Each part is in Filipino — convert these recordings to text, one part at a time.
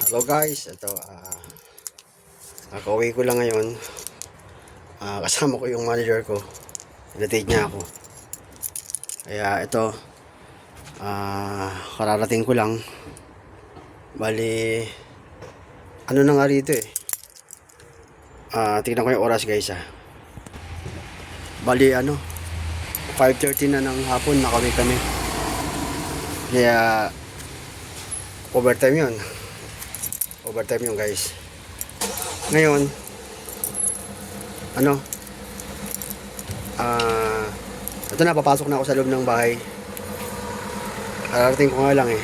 Hello guys, ito kakauwi ko lang ngayon. Kasama ko yung manager ko. Inatid niya ako. Kaya ito kararating ko lang. Bali ano na nga rito eh. Tingnan ko yung oras guys Bali 5:30 na ng hapon nakauwi kami. Kaya overtime yun. Overtime yun guys. Ngayon ito na, papasok na ako sa loob ng bahay. Kararating ko nga lang eh.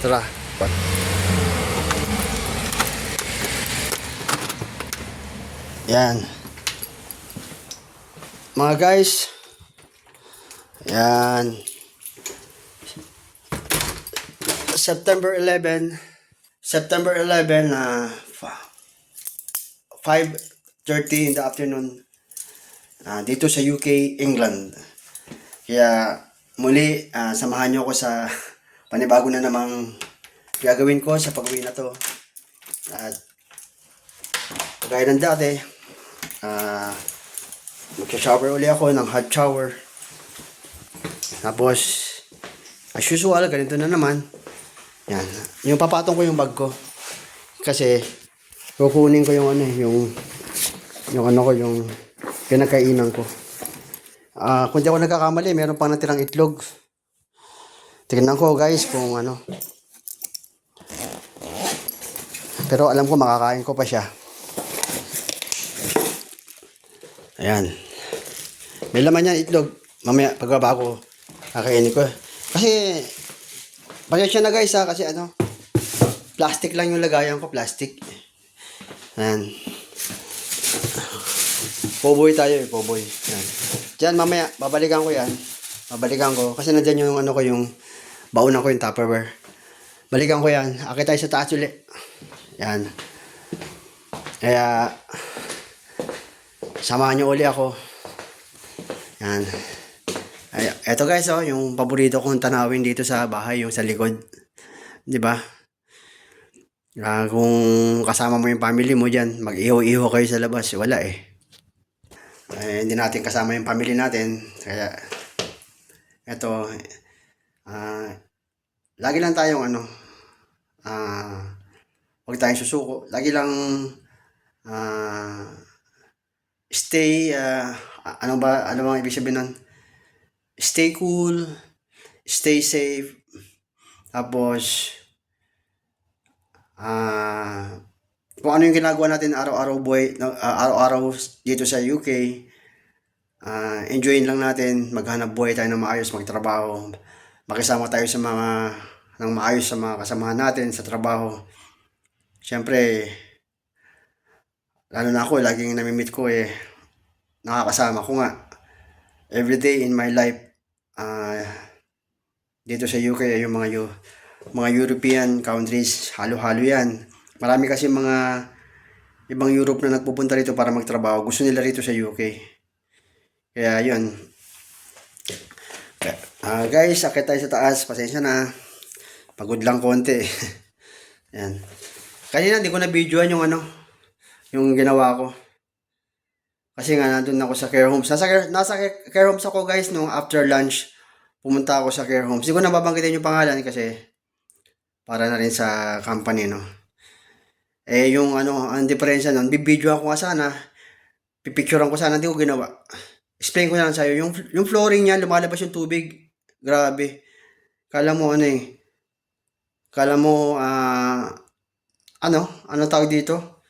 Tara. Yan. Mga guys. Yan. September 11, 5:30 in the afternoon. Dito sa UK, England. Kaya muli, samahan nyo ako sa panibago na namang gagawin ko sa pag-uwi na to. At kagaya ng dati, mag-shower uli ako ng hot shower. Tapos, as usual, ganito na naman. Yan. Yung papatong ko yung bag ko. Kasi, kukunin ko yung yung pinakainan ko. Kung di ako nagkakamali, meron pang natirang itlog. Tingnan ko guys kung pero alam ko makakain ko pa siya. Ayan. May laman yan itlog. Mamaya pagbaba ko, kakainin ko. Kasi, pasensya na guys kasi plastic lang yung lagayan ko, plastic. Ayan. Poboy tayo poboy. Ayan. Diyan mamaya, babalikan ko yan. Babalikan ko. Kasi nandyan yung yung baon ko yung Tupperware. Balikan ko yan. Akit tayo sa taas ulit. Yan. Kaya, samahan nyo uli ako. Yan. Ay, eto guys yung paborito kong tanawin dito sa bahay, yung sa likod. Diba? Kung kasama mo yung family mo dyan, mag-iho-iho kayo sa labas. Wala eh. Hindi natin kasama yung family natin. Kaya, eto, lagi lang tayong huwag tayong susuko. Lagi lang, stay, ano bang ibig sabihin nun? Stay cool, stay safe, tapos, kung ano yung ginagawa natin araw-araw araw-araw dito sa UK, enjoyin lang natin, maghanap buhay tayo ng maayos, magtrabaho, makisama tayo sa ng maayos sa mga kasamahan natin sa trabaho. Siyempre, lalo na ako, laging namimit ko nakakasama ko nga. Everyday in my life, dito sa UK, yung mga European countries, halo-halo yan. Marami kasi mga ibang Europe na nagpupunta rito para magtrabaho. Gusto nila rito sa UK. Kaya yun. Guys, akit tayo sa taas. Pasensya na. Pagod lang konti. Yan. Kanina hindi ko na videoan yung ginawa ko. Kasi nga nandun ako sa care homes. Nasa care homes ako guys nung after lunch. Pumunta ako sa care homes. Hindi ko na babanggitin yung pangalan kasi para na rin sa company yung ang diferensya nun, bibidyoan ko nga sana, pipicturean ko sana, hindi ko ginawa. Explain ko na lang sa'yo, yung flooring niya, lumalabas yung tubig. Grabe. Kala mo kala mo, ano tawag dito?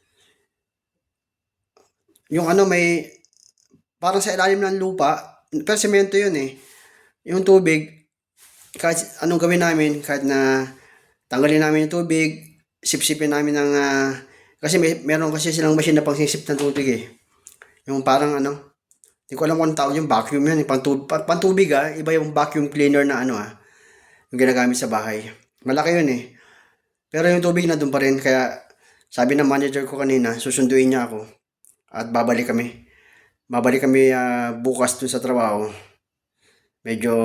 Yung may, parang sa ilalim ng lupa, pero semento yun Yung tubig, kahit anong gawin namin, kahit na tanggalin namin yung tubig, sipsipin namin ng, kasi meron kasi silang machine na pangsisip ng tubig Yung parang hindi ko alam kung tawag yung vacuum yun. Pantubig iba yung vacuum cleaner na yung ginagamit sa bahay. Malaki yun Pero yung tubig na doon pa rin. Kaya sabi ng manager ko kanina, susunduin niya ako. At babalik kami. Babalik kami bukas dun sa trabaho. Medyo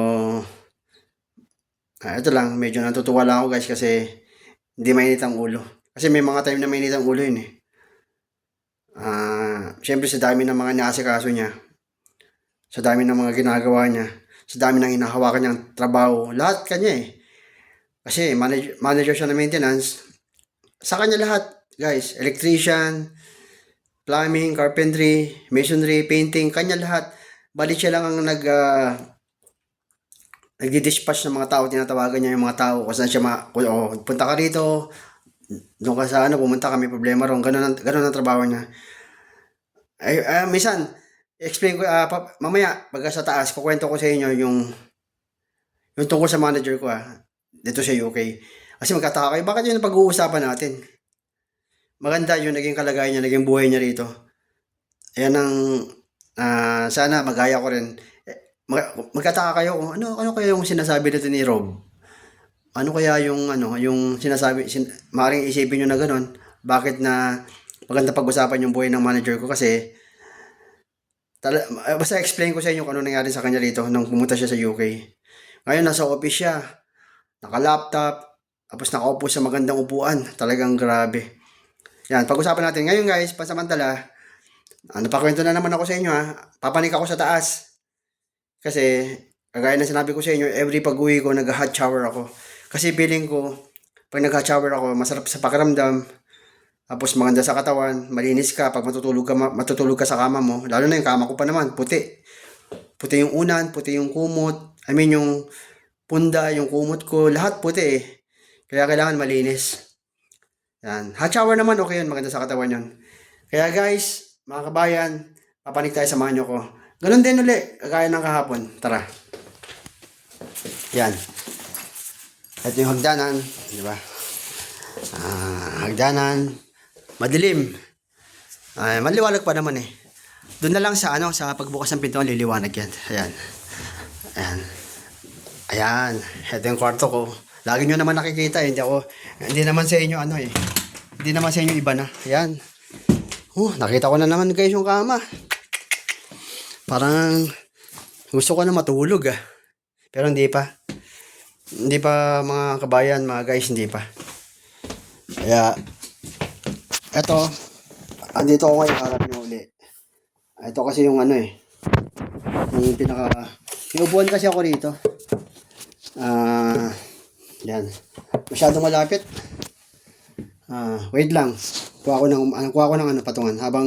Ito lang, medyo natutuwa lang ako guys kasi hindi mainit ang ulo. Kasi may mga time na mainit ang ulo yun eh. Siyempre sa dami ng mga inaasikaso niya, sa dami ng mga ginagawa niya, sa dami ng hinahawakan niyang trabaho, lahat kanya eh. Kasi manager siya ng maintenance, sa kanya lahat, guys. Electrician, plumbing, carpentry, masonry, painting, kanya lahat. Bali siya lang ang nagdi-dispatch ng mga tao, tinatawagan niya yung mga tao kung saan siya punta ka rito, doon ka sa pumunta kami problema ron, ganun ang trabaho niya. Ay, minsan, explain ko, mamaya, pagka sa taas, kukwento ko sa inyo yung tungkol sa manager ko dito sa UK. Kasi magkataka kayo, bakit yun ang pag-uusapan natin? Maganda yung naging kalagayan niya, naging buhay niya rito. Ayan ang, sana magaya ko rin. Magkataka kayo kung ano kaya yung sinasabi nito ni Rob. Ano kaya yung sinasabi, maaaring isipin nyo na ganun. Bakit na maganda pag-usapan yung buhay ng manager ko kasi basta explain ko sa inyo kung ano nangyari sa kanya rito nung pumunta siya sa UK. Ngayon, nasa office siya, naka-laptop, tapos nakaupo sa magandang upuan. Talagang grabe. Yan, pag-usapan natin. Ngayon guys, pansamantala, napakwento na naman ako sa inyo Papanik ako sa taas. Kasi, kagaya na sinabi ko sa inyo, every pag-uwi ko, nag-hot shower ako. Kasi feeling ko, pag nag-hot shower ako, masarap sa pakiramdam. Tapos maganda sa katawan, malinis ka, pag matutulog ka sa kama mo. Lalo na yung kama ko pa naman, puti. Puti yung unan, puti yung kumot. I mean yung punda, yung kumot ko, lahat puti eh. Kaya kailangan malinis. Yan. Hot shower naman, okay yun, maganda sa katawan yun. Kaya guys, mga kabayan, papanik tayo, samahan nyo ko. Ganun din uli, kagaya ng kahapon. Tara. Yan. Ito yung hagdanan, di ba? Hagdanan. Madilim. Maliwanag pa naman eh. Doon na lang sa pagbukas ng pinto, liliwanag yan. Ayan. Ayan. Ayan. Ito yung kwarto ko. Lagi nyo naman nakikita eh. Hindi naman sa inyo Hindi naman sa inyo iba na. Ayan. Nakita ko na naman guys yung kama. Parang gusto ko na matulog Pero hindi pa. Hindi pa mga kabayan, mga guys, hindi pa. Kaya, eto, andito ako ngayon, harap nyo uli. Ito kasi yung yung may upuan kasi ako rito. Yan. Masyadong malapit. Wait lang. Kuha ko ng patungan. Habang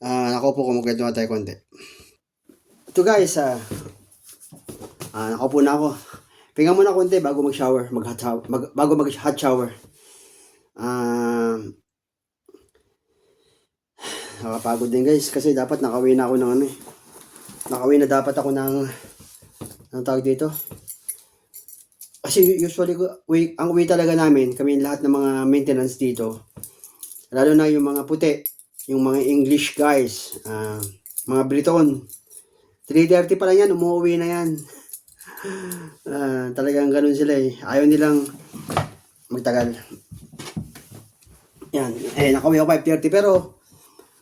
nakaupo ko, magkwento tayo konti. Ito guys, nakaupo na ako. Pinga muna konti bago mag-shower, bago mag-hot shower. Nakapagod din guys kasi dapat nakauwi na ako ng Nakauwi na dapat ako ng tawag dito. Kasi usually ang uwi talaga namin, kami lahat ng mga maintenance dito. Lalo na yung mga puti, yung mga English guys, mga Briton. 3:30 pa lang yan, umuwi na yan. Talagang ganun sila eh. Ayaw nilang magtagal. Yan. Nakauwi ako 5:30 pero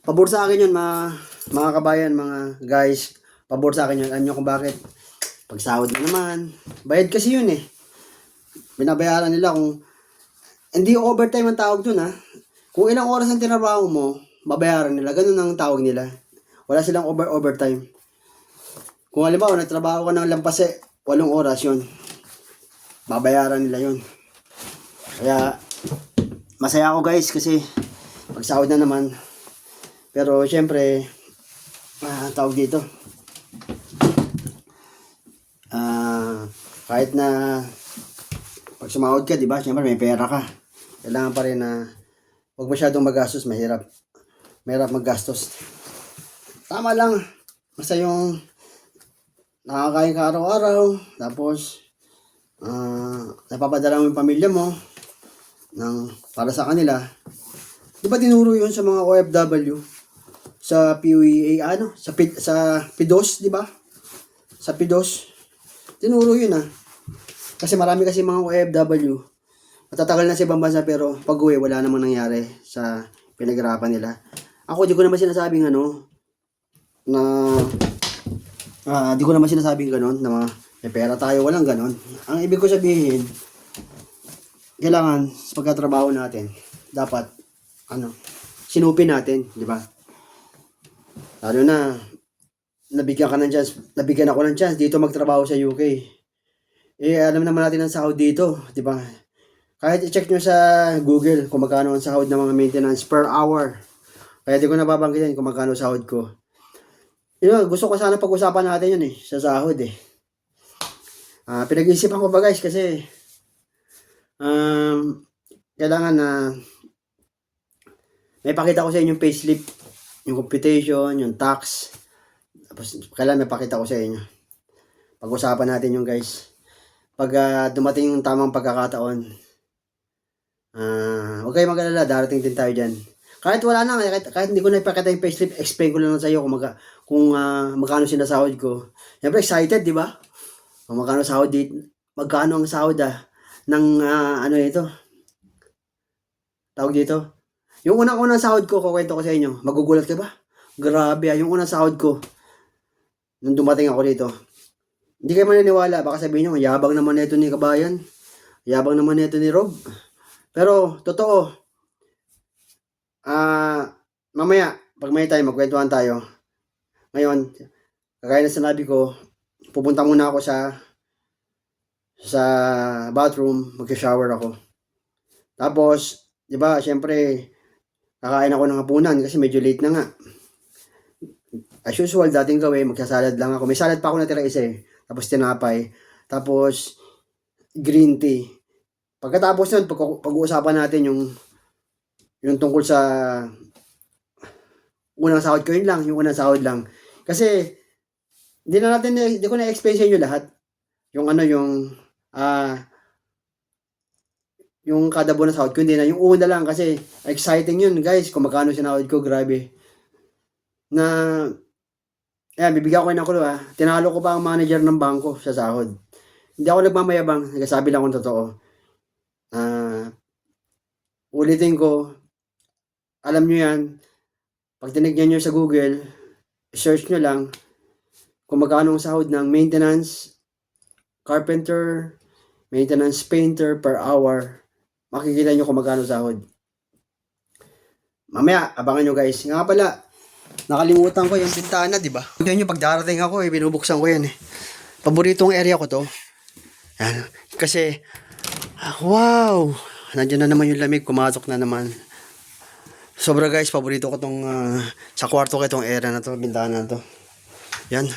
pabor sa akin yun mga kabayan, mga guys. Pabor sa akin yun. Alam nyo kung bakit? Pagsahod na naman. Bayad kasi yun eh. Binabayaran nila kung hindi overtime ang tawag dun Kung ilang oras ang tinrabaho mo, babayaran nila. Ganun ang tawag nila. Wala silang overtime. Kung halimbawa, nagtrabaho ka ng lampas 8 oras yun. Babayaran nila yun. Kaya, masaya ako guys kasi pagsahod na naman. Pero syempre, tawag dito. Kahit na pag sumahod ka, di ba? Syempre may pera ka. Kailangan pa rin na huwag masyadong magastos, mahirap. Mahirap maggastos. Tama lang. Basta yung nakakain ka araw-araw, tapos napapadala mo yung pamilya mo para sa kanila. Di ba tinuro yun sa mga OFW? Sa PUEA, sa PIDOS, di ba? Sa PIDOS. Tinuro yun Kasi marami kasi mga OFW. Matatagal na sa ibang bansa pero pag-uwi, wala namang nangyari sa pinaghirapan nila. Ako, di ko naman sinasabing na di ko naman sinasabing ganun na may pera tayo, walang ganon. Ang ibig ko sabihin, kailangan sa pagkatrabaho natin, dapat, sinupin natin, di ba? Lalo na, nabigyan ako ng chance dito magtrabaho sa UK. Alam naman natin ang sahod dito, di ba? Kahit i-check nyo sa Google kung magkano ang sahod ng mga maintenance per hour. Kaya di ko nababanggitin kung magkano sahod ko. Gusto ko sana pag-usapan natin yun sa sahod Pinag-iisipan ko ba guys kasi kailangan na may pakita ko sa inyo yung payslip, yung computation, yung tax. Tapos kailangan may pakita ko sa inyo. Pag-usapan natin yung guys. Pag dumating yung tamang pagkakataon, huwag kayong mag-alala, darating din tayo dyan. Kahit wala na, kahit hindi ko na ipakita yung payslip, explain ko lang sa iyo kung magkano sinasahod ko. Siyempre excited, di ba? Kung magkano sahod dito, magkano ang sahod ng ito? Tawag dito. Yung unang sahod ko, kukwento ko sa inyo. Magugulat ka ba? Grabe yung unang sahod ko. Nung dumating ako dito. Hindi kayo maniniwala. Baka sabihin nyo, yabang naman nito ni Kabayan. Yabang naman nito ni Rob. Pero, totoo. Mamaya, pag may time, magkwentuhan tayo. Ngayon, kagaya na sinabi ko, pupunta muna ako sa bathroom, mag-shower ako. Tapos, di ba, syempre, kakain ako ng hapunan kasi medyo late na nga. As usual, dating gawin, magsasalad lang ako. May salad pa ako natira isa Tapos tinapay. Tapos, green tea. Pagkatapos nun, pag-uusapan natin yung tungkol sa unang sahod ko, yung unang sahod lang. Kasi, hindi ko na-explain sa inyo lahat. Yung kada buwan na sahod ko, hindi na. Yung una lang kasi, exciting yun guys, kung magkano sinahod ko, grabe. Bibigyan ko ng kulo Tinalo ko pa ang manager ng bangko sa sahod. Hindi ako nagmamayabang, nagsasabi lang akong totoo. Ulitin ko, alam nyo yan, pag tinignan nyo sa Google, search nyo lang kung magkano ang sahod ng maintenance, carpenter, maintenance painter per hour. Makikita nyo kung magkano sahod. Mamaya, abangan nyo guys. Nga pala, nakalimutan ko yung bintana, di ba? Tignan nyo, pag darating ako, binubuksan ko yan Paboritong area ko to. Yan. Kasi, wow! Nandiyan na naman yung lamig, kumatok na naman. Sobra guys, paborito ko tong sa kwarto ko itong area na to, bintana na to. Yan.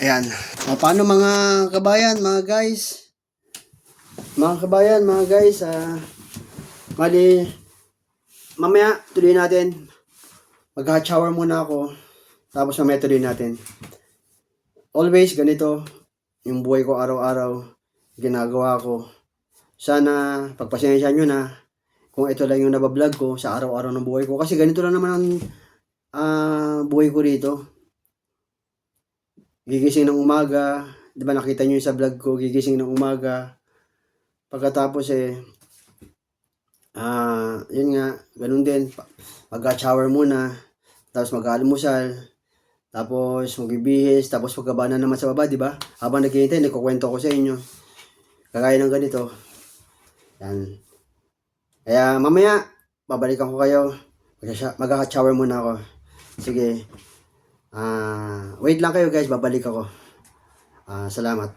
Ayan. Paano mga kabayan, mga guys? Mali, mamaya tuloy natin. Mag-hot shower muna ako. Tapos mamaya tuloy natin. Always ganito yung buhay ko araw-araw, ginagawa ko. Sana pagpasensya nyo na kung ito lang yung nabablog ko sa araw-araw ng buhay ko. Kasi ganito lang naman ang buhay ko rito. Gigising ng umaga, di ba nakita nyo yung sa vlog ko, gigising ng umaga. Pagkatapos yun nga, ganun din. Mag-shower muna, tapos mag-almusal, tapos magbibihis, tapos pagkaba na naman sa baba, di ba? Habang naghihintay, nagkukwento ko sa inyo. Kagaya ng ganito. Yan. Kaya mamaya, babalikan ko kayo. Mag-hot shower muna ako. Sige. Wait lang kayo guys, babalik ako. Salamat.